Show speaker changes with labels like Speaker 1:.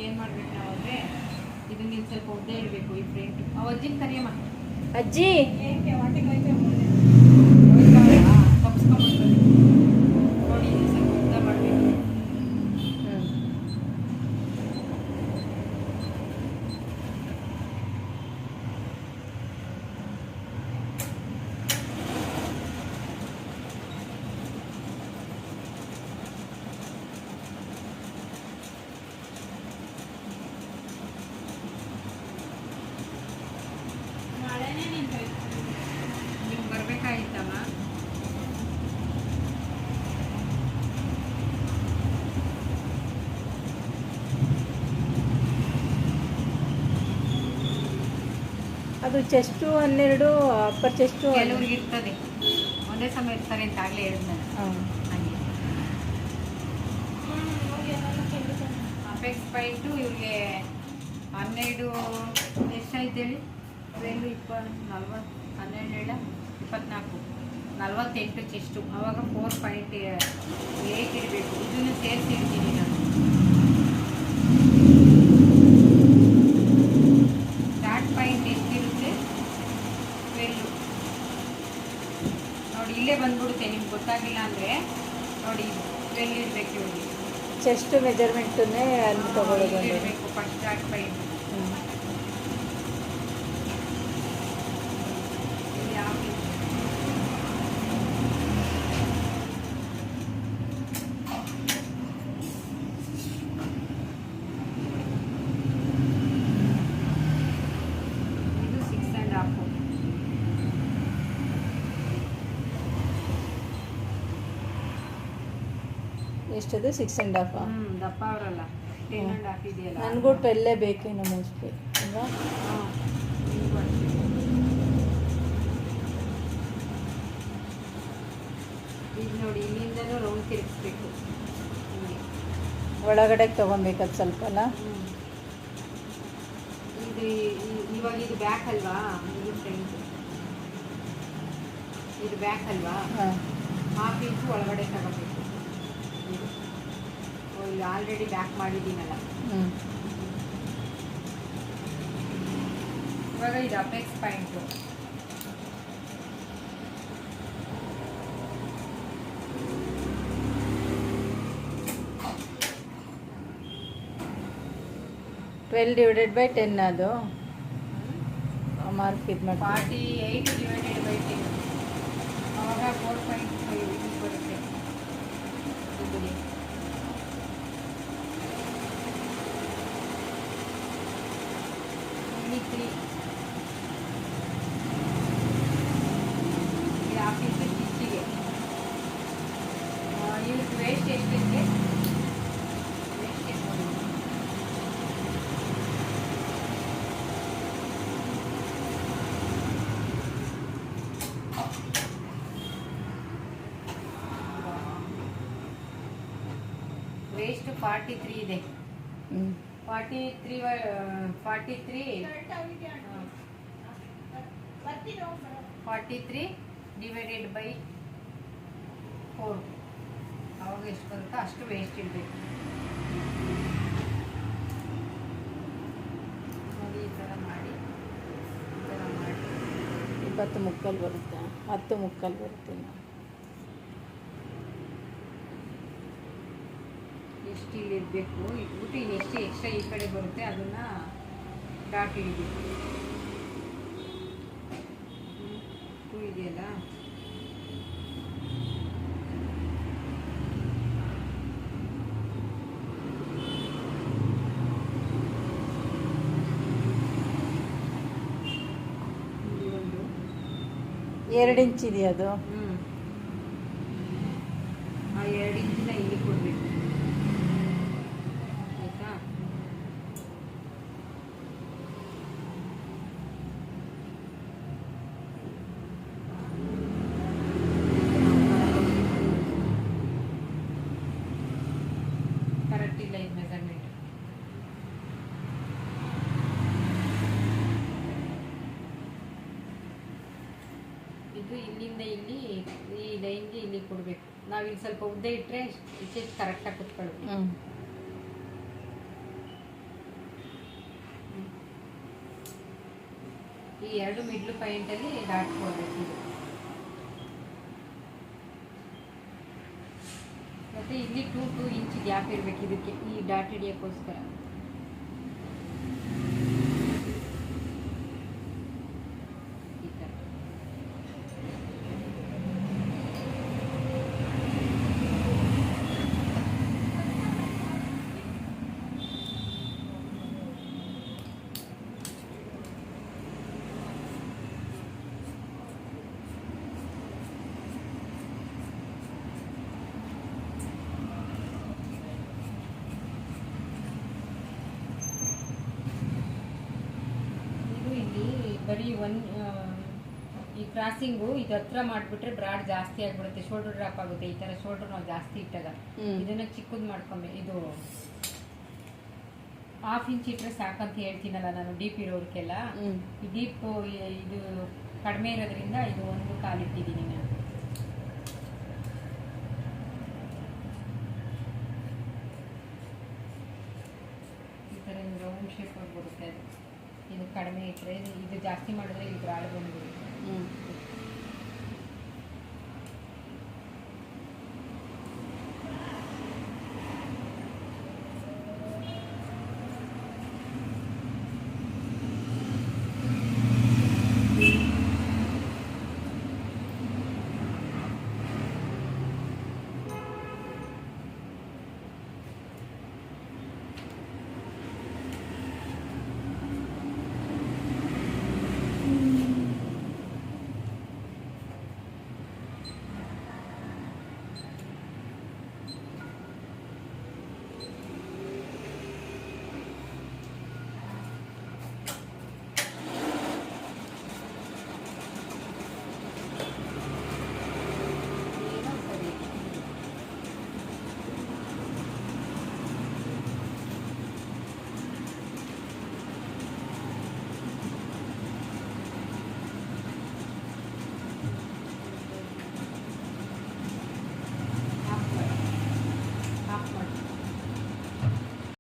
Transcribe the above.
Speaker 1: ಏನು ಮಾಡ್ಬೇಕು ನಾವು ಅಂದರೆ ಇದನ್ನ ಸ್ವಲ್ಪ ಉದ್ದ ಇಡಬೇಕು ಈ ಫ್ರಂಟ್. ಅಜ್ಜಿನ ಕರಿಯಮ್ಮ.
Speaker 2: ಅಜ್ಜಿ
Speaker 1: ಕಪ್ಸ್ಕೊಂಡ್ಬಂದು ನೋಡಿ ಸ್ವಲ್ಪ ಉದ್ದ ಮಾಡಬೇಕು. ನೀವು ಬರಬೇಕಾಗಿತ್ತಮ್ಮ.
Speaker 2: ಅದು ಚೆಸ್ಟು 12, ಅಪ್ಪರ್ ಚೆಸ್ಟು
Speaker 1: ಕೆಲವ್ರಿಗೆ ಇರ್ತದೆ, ಒಂದೇ ಸಮಯ ಇರ್ತಾರೆ ಅಂತ ಆಗಲೇ ಹೇಳಿದ್ನ. ಹಾಗೆ ಅಪೆಕ್ಸ್ ಪಾಯಿಂಟು ಇವ್ರಿಗೆ 12 ಎಷ್ಟಾಯ್ತು ಹೇಳಿ? 20, 40, 12, 24, 48 ಚೆಸ್ಟು. ಆವಾಗ 4.8 ಇಡಬೇಕು. ಇದನ್ನು ಸೇರಿಸಿ ಇಡ್ತೀನಿ ನಾನು. ಸ್ಟಾರ್ಟ್ ಪಾಯಿಂಟ್ ಎಷ್ಟಿರುತ್ತೆ? 12 ನೋಡಿ, ಇಲ್ಲೇ ಬಂದ್ಬಿಡುತ್ತೆ. ನಿಮ್ಗೆ ಗೊತ್ತಾಗಿಲ್ಲ ಅಂದರೆ ನೋಡಿ, 12 ಇಡಬೇಕು. ಇವ್ರಿಗೆ
Speaker 2: ಚೆಸ್ಟ್ ಮೆಜರ್ಮೆಂಟನ್ನೇ ಅಲ್ಲಿ ತಗೊಳ್ಳೋದು
Speaker 1: ಇರಬೇಕು ಫಸ್ಟ್ ಸ್ಟಾರ್ಟ್ ಪಾಯಿಂಟ್. ಇದು 6.5.
Speaker 2: ಎಷ್ಟದು? 6.5.
Speaker 1: ದಪ್ಪ ಅವರಲ್ಲ, 10.5 ಇದೆಯಲ್ಲ.
Speaker 2: ನನಗೂ 12 ಬೇಕೇನೋ ಮೋಸ್ಟ್ಲಿ ಅಲ್ವಾ?
Speaker 1: ಈಗ ನೋಡಿ, ಇಲ್ಲಿಂದನೂ ರೌಂಡ್ ತಿರುಗಿಸ್ಬೇಕು.
Speaker 2: ಒಳಗಡೆ ತೊಗೊಬೇಕದು ಸ್ವಲ್ಪ ಅಲ್ಲ?
Speaker 1: ಇದು ಇವಾಗ ಇದು ಬ್ಯಾಕ್ ಅಲ್ವಾ? ಇದು ಫ್ರಂಟ್. ಇದು ಬ್ಯಾಕ್ ಅಲ್ವಾ? ಹಾಫ್ ಇಂಚು ಒಳಗಡೆ ತಗೋಬೇಕು. ಇಲ್ಲಿ ಆಲ್ರೆಡಿ ಬ್ಯಾಕ್ ಮಾಡಿದ್ದೀನಲ್ಲ. ಇವಾಗ ಇದು ಅಪೆಕ್ಸ್ ಪಾಯಿಂಟು.
Speaker 2: (12/10) ಅದು ಮಾರ್ಕ್ ಇದು ಮಾಡಿ.
Speaker 1: 48/10. ಅವಾಗ 4.5 ಬರುತ್ತೆ. ಇಲ್ಲಿ 3 ಆಫೀಸ್ ಸ್ಟಿಚ್ಚಿಗೆ. ಇವ್ರಿಗೆ ವೇಸ್ಟ್ ಎಷ್ಟಿದೆ? ವೇಸ್ಟ್ ಎಷ್ಟು ನೋಡಿ. ವೇಸ್ಟ್ 43 ಇದೆ. 43 ಡಿವೈಡೆಡ್ ಬೈ 4. ಅವಾಗ ಎಷ್ಟು ಬರುತ್ತೋ ಅಷ್ಟು ವೇಸ್ಟ್ ಇಡಬೇಕು. ನೋಡಿ, ಈ ಥರ ಮಾಡಿ
Speaker 2: 20 ಮುಕ್ಕಲ್ ಬರುತ್ತೆ, 10 ಮುಕ್ಕಲ್ ಬರುತ್ತೆ.
Speaker 1: ಎಷ್ಟು ಇಲ್ಲಿ ಇರಬೇಕು ಇಟ್ಬಿಟ್ಟು ಇನ್ನೆಷ್ಟು ಎಕ್ಸ್ಟ್ರಾ ಈ ಕಡೆ ಬರುತ್ತೆ ಅದನ್ನು ಡಾಟ್ ಹಿಡಿಬೇಕು. 2 ಇದೆಯಲ್ಲ,
Speaker 2: ಒಂದು 2 ಇಂಚ್ ಇದೆಯಾ ಅದು?
Speaker 1: ಆ 2 ಇಂಚಿನ ಇಲ್ಲಿ ಕೊಡಬೇಕು. ಆಯಿತಾ? ಕರೆಕ್ಟ್ ಇಲ್ಲ ಇದು ಮೆಜರ್ಮೆಂಟ್. ಇದು ಇಲ್ಲಿಂದ ಇಲ್ಲಿ ಈ ಲೈನ್ಗೆ ಇಲ್ಲಿ ಕೊಡಬೇಕು. ನಾವಿಲ್ಲಿ ಸ್ವಲ್ಪ ಉದ್ದ ಇಟ್ಟರೆ ಇಷ್ಟೆಷ್ಟು ಕರೆಕ್ಟಾಗಿ ಕುತ್ಕೊಳ್ಬೇಕು. ಈ 2 ಮಿಡ್ಲ್ ಪಾಯಿಂಟಲ್ಲಿ ಡಾಟ್ ಕೊಡಬೇಕು ಇದು. ಮತ್ತು ಇಲ್ಲಿ 2 ಇಂಚ್ ಗ್ಯಾಪ್ ಇರಬೇಕು ಇದಕ್ಕೆ, ಈ ಡಾಟ್ ಹಿಡಿಯೋಕ್ಕೋಸ್ಕರ. ಈ ಥರ ಬರೀ ಈ ಕ್ರಾಸಿಂಗು ಇದು ಹತ್ರ ಮಾಡಿಬಿಟ್ರೆ ಬ್ರಾಡ್ ಜಾಸ್ತಿ ಆಗಿಬಿಡುತ್ತೆ, ಶೋಲ್ಡರ್ ಡ್ರಾಪ್ ಆಗುತ್ತೆ. ಈ ಥರ ಶೋಲ್ಡರ್ ನಾವು ಜಾಸ್ತಿ ಇಟ್ಟಾಗ ಇದನ್ನು ಚಿಕ್ಕದು ಮಾಡ್ಕೊಂಬೆ. ಇದು 1/2 ಇಂಚ್ ಇಟ್ಟರೆ ಸಾಕಂತ ಹೇಳ್ತೀನಲ್ಲ ನಾನು ಡೀಪ್ ಇರೋರ್ಗೆಲ್ಲ. ಈ ಡೀಪ್ ಇದು ಕಡಿಮೆ ಇರೋದ್ರಿಂದ ಇದು 1/4 ಇಟ್ಟಿದ್ದೀನಿ ನಾನು. ಈ ಥರ ರೌಂಡ್ ಶೇಪ್ ಆಗಿ ಬರುತ್ತೆ ಅದು. ಇದು ಕಡಿಮೆ ಇಟ್ಟರೆ, ಇದು ಜಾಸ್ತಿ ಮಾಡಿದ್ರೆ ಇದು ಬ್ರಾಡ್ ಬಂದ್ಬಿಡುತ್ತೆ.